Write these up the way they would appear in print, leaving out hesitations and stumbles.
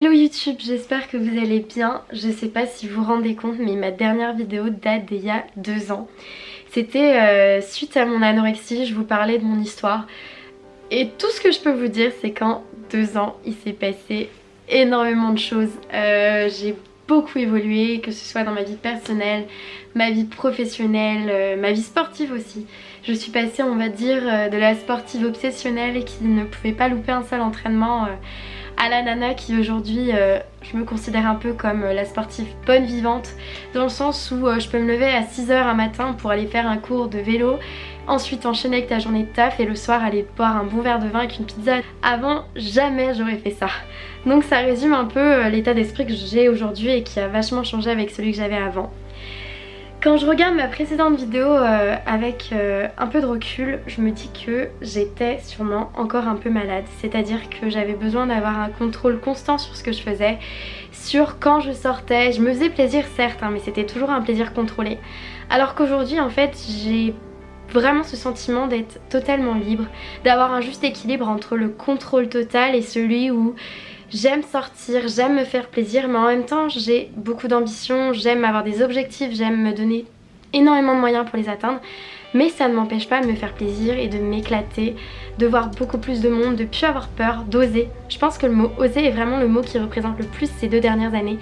Hello YouTube, j'espère que vous allez bien. Je sais pas si vous vous rendez compte, mais ma dernière vidéo date d'il y a 2 ans. C'était suite à mon anorexie, je vous parlais de mon histoire. Et tout ce que je peux vous dire, c'est qu'en 2 ans, il s'est passé énormément de choses. J'ai beaucoup évolué, que ce soit dans ma vie personnelle, ma vie professionnelle, ma vie sportive aussi. Je suis passée, on va dire, de la sportive obsessionnelle qui ne pouvait pas louper un seul entraînement à la nana qui aujourd'hui je me considère un peu comme la sportive bonne vivante, dans le sens où je peux me lever à 6 h un matin pour aller faire un cours de vélo, ensuite enchaîner avec ta journée de taf et le soir aller boire un bon verre de vin avec une pizza. Avant, jamais j'aurais fait ça. Donc ça résume un peu l'état d'esprit que j'ai aujourd'hui et qui a vachement changé avec celui que j'avais avant. Quand je regarde ma précédente vidéo avec un peu de recul, je me dis que j'étais sûrement encore un peu malade. C'est-à-dire que j'avais besoin d'avoir un contrôle constant sur ce que je faisais, sur quand je sortais. Je me faisais plaisir certes, hein, mais c'était toujours un plaisir contrôlé. Alors qu'aujourd'hui en fait j'ai vraiment ce sentiment d'être totalement libre, d'avoir un juste équilibre entre le contrôle total et celui où j'aime sortir, j'aime me faire plaisir, mais en même temps j'ai beaucoup d'ambition, j'aime avoir des objectifs, j'aime me donner énormément de moyens pour les atteindre, mais ça ne m'empêche pas de me faire plaisir et de m'éclater, de voir beaucoup plus de monde, de plus avoir peur, d'oser. Je pense que le mot oser est vraiment le mot qui représente le plus ces 2 dernières années.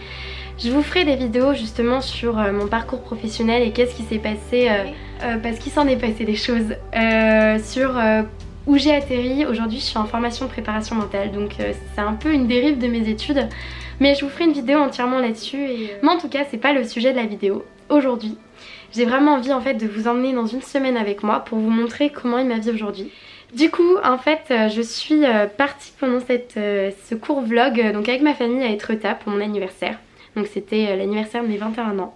Je vous ferai des vidéos justement sur mon parcours professionnel et qu'est-ce qui s'est passé, parce qu'il s'en est passé des choses, sur où j'ai atterri. Aujourd'hui je suis en formation de préparation mentale, donc c'est un peu une dérive de mes études, mais je vous ferai une vidéo entièrement là-dessus. Mais en tout cas c'est pas le sujet de la vidéo. Aujourd'hui j'ai vraiment envie en fait de vous emmener dans une semaine avec moi pour vous montrer comment est ma vie aujourd'hui. Du coup en fait je suis partie pendant ce court vlog donc avec ma famille à Etretat pour mon anniversaire. Donc c'était l'anniversaire de mes 21 ans.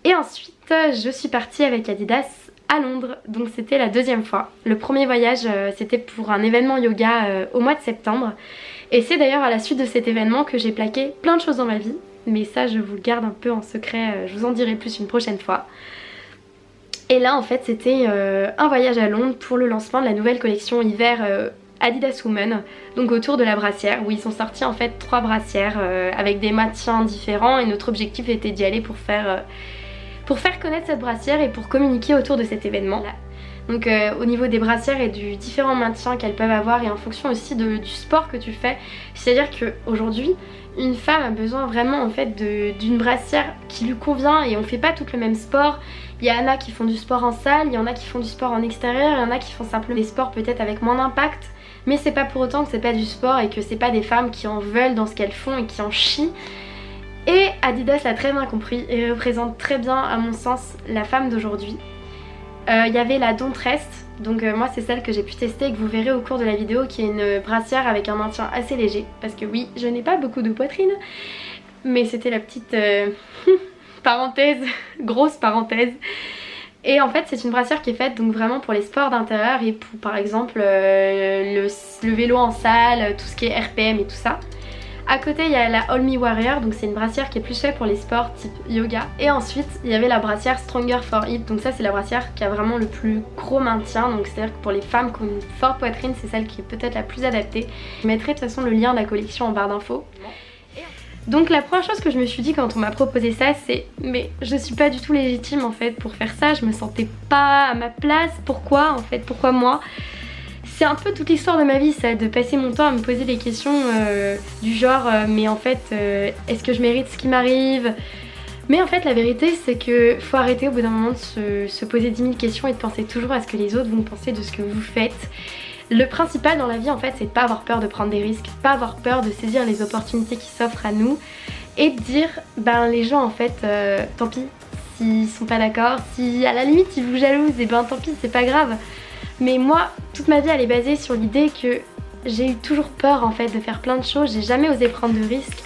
Et ensuite je suis partie avec Adidas à Londres, donc c'était la 2e fois. Le premier voyage c'était pour un événement yoga au mois de septembre. Et c'est d'ailleurs à la suite de cet événement que j'ai plaqué plein de choses dans ma vie. Mais ça je vous le garde un peu en secret, je vous en dirai plus une prochaine fois. Et là en fait c'était un voyage à Londres pour le lancement de la nouvelle collection hiver Adidas Women, donc autour de la brassière, où ils sont sortis en fait 3 brassières avec des maintiens différents, et notre objectif était d'y aller pour faire connaître cette brassière et pour communiquer autour de cet événement. Donc au niveau des brassières et du différents maintiens qu'elles peuvent avoir, et en fonction aussi du sport que tu fais, c'est-à-dire qu'aujourd'hui une femme a besoin vraiment en fait d'une brassière qui lui convient, et on fait pas toutes le même sport. Il y en a qui font du sport en salle, il y en a qui font du sport en extérieur, il y en a qui font simplement des sports peut-être avec moins d'impact, mais c'est pas pour autant que c'est pas du sport et que c'est pas des femmes qui en veulent dans ce qu'elles font et qui en chient. Et Adidas l'a très bien compris et représente très bien à mon sens la femme d'aujourd'hui. Il y avait la Don't Rest, donc moi c'est celle que j'ai pu tester et que vous verrez au cours de la vidéo, qui est une brassière avec un maintien assez léger, parce que oui, je n'ai pas beaucoup de poitrine, mais c'était la petite parenthèse, grosse parenthèse. Et en fait c'est une brassière qui est faite donc vraiment pour les sports d'intérieur et pour par exemple le vélo en salle, tout ce qui est RPM et tout ça. À côté il y a la All Me Warrior, donc c'est une brassière qui est plus faite pour les sports type yoga. Et ensuite il y avait la brassière Stronger for It, donc ça c'est la brassière qui a vraiment le plus gros maintien, donc c'est à dire que pour les femmes qui ont une forte poitrine c'est celle qui est peut-être la plus adaptée. Je mettrai de toute façon le lien de la collection en barre d'infos. Donc la première chose que je me suis dit quand on m'a proposé ça, c'est mais je suis pas du tout légitime en fait pour faire ça, je me sentais pas à ma place, pourquoi en fait, pourquoi moi? C'est un peu toute l'histoire de ma vie ça, de passer mon temps à me poser des questions du genre mais en fait est-ce que je mérite ce qui m'arrive? Mais en fait la vérité c'est que faut arrêter au bout d'un moment de se poser 10 000 questions et de penser toujours à ce que les autres vont penser de ce que vous faites. Le principal dans la vie en fait c'est de pas avoir peur de prendre des risques, pas avoir peur de saisir les opportunités qui s'offrent à nous et de dire ben les gens en fait tant pis s'ils sont pas d'accord, si à la limite ils vous jalousent, et ben tant pis c'est pas grave. Mais moi toute ma vie elle est basée sur l'idée que j'ai eu toujours peur en fait de faire plein de choses, j'ai jamais osé prendre de risques,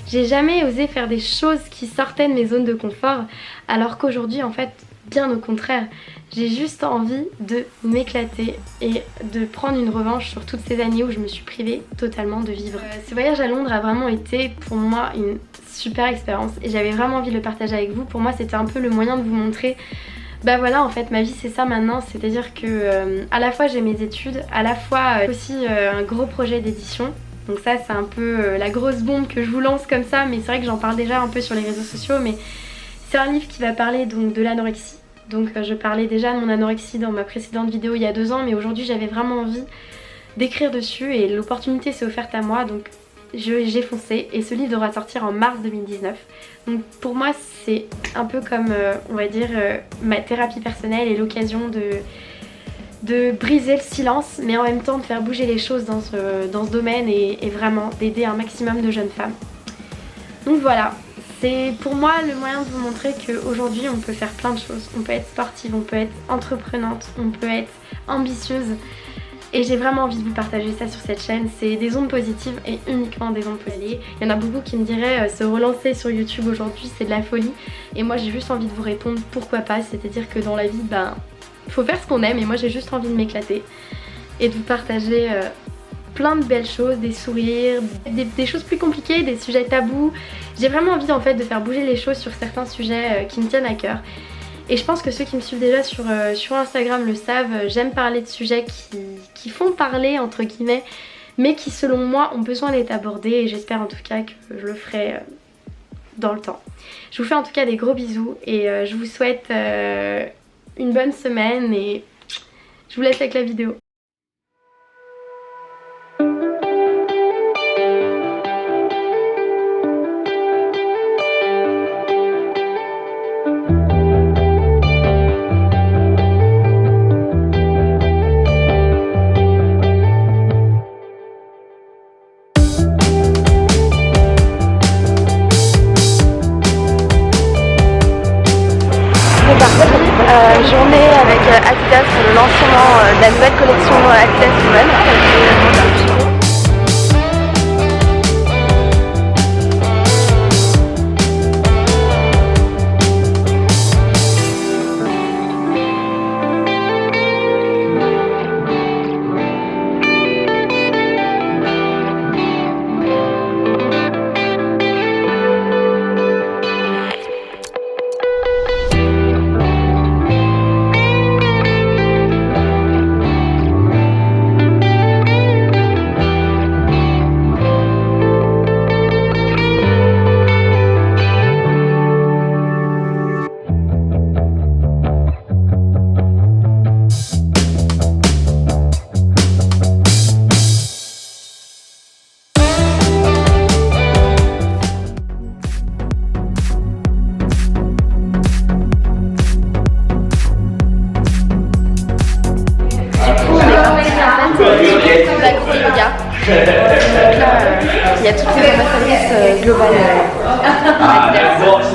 j'ai jamais osé faire des choses qui sortaient de mes zones de confort, alors qu'aujourd'hui en fait bien au contraire, j'ai juste envie de m'éclater et de prendre une revanche sur toutes ces années où je me suis privée totalement de vivre. Ce voyage à Londres a vraiment été pour moi une super expérience et j'avais vraiment envie de le partager avec vous. Pour moi c'était un peu le moyen de vous montrer bah voilà en fait ma vie c'est ça maintenant, c'est à dire que à la fois j'ai mes études, à la fois aussi un gros projet d'édition Donc ça c'est un peu la grosse bombe que je vous lance comme ça, mais c'est vrai que j'en parle déjà un peu sur les réseaux sociaux, mais c'est un livre qui va parler donc de l'anorexie. Donc je parlais déjà de mon anorexie dans ma précédente vidéo il y a 2 ans, mais aujourd'hui j'avais vraiment envie d'écrire dessus et l'opportunité s'est offerte à moi, donc j'ai foncé et ce livre devra sortir en mars 2019. Donc pour moi c'est un peu comme on va dire ma thérapie personnelle et l'occasion de briser le silence, mais en même temps de faire bouger les choses dans ce domaine et vraiment d'aider un maximum de jeunes femmes. Donc voilà, c'est pour moi le moyen de vous montrer qu'aujourd'hui on peut faire plein de choses. On peut être sportive, on peut être entreprenante, on peut être ambitieuse. Et j'ai vraiment envie de vous partager ça sur cette chaîne. C'est des ondes positives et uniquement des ondes positives. Il y en a beaucoup qui me diraient se relancer sur YouTube aujourd'hui c'est de la folie. Et moi j'ai juste envie de vous répondre pourquoi pas. C'est-à-dire que dans la vie, faut faire ce qu'on aime et moi j'ai juste envie de m'éclater. Et de vous partager plein de belles choses, des sourires, des choses plus compliquées, des sujets tabous. J'ai vraiment envie en fait de faire bouger les choses sur certains sujets qui me tiennent à cœur. Et je pense que ceux qui me suivent déjà sur Instagram le savent, j'aime parler de sujets qui font parler entre guillemets, mais qui selon moi ont besoin d'être abordés et j'espère en tout cas que je le ferai dans le temps. Je vous fais en tout cas des gros bisous et je vous souhaite une bonne semaine et je vous laisse avec la vidéo. Journée avec Adidas pour le lancement de la nouvelle collection Adidas Women. Yoga. Donc là, il y a toutes les ambassadrices globales Adidas.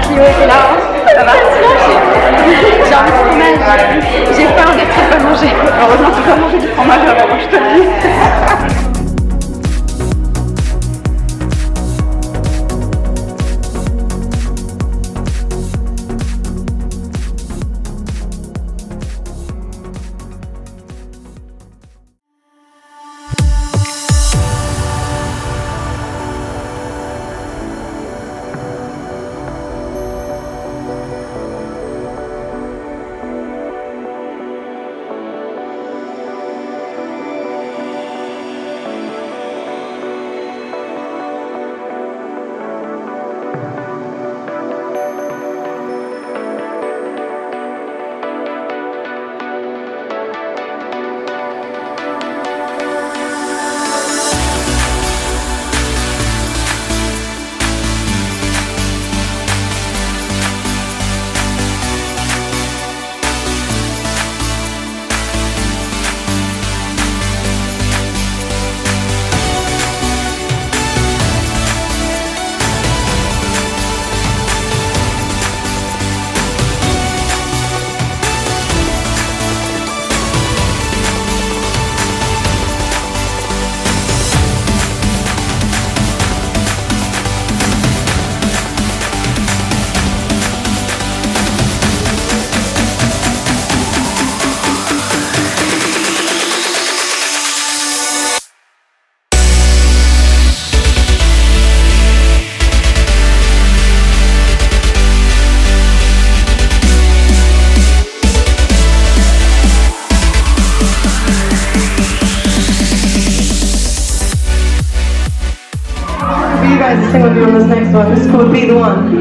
Clio était là, hein. Ça va? J'ai envie de fromage, j'ai faim d'être très pas manger. Heureusement tu peux manger du fromage avant, je te le dis. thought this could be the one.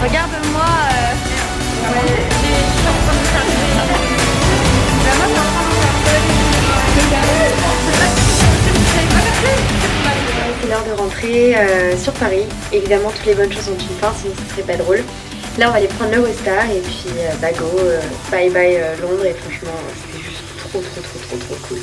Regarde-moi. C'est l'heure de rentrer sur Paris. Évidemment, toutes les bonnes choses ont une fin, sinon ce serait pas drôle. Là, on va aller prendre l'Eurostar et puis go, bye bye Londres. Et franchement, c'était juste trop cool.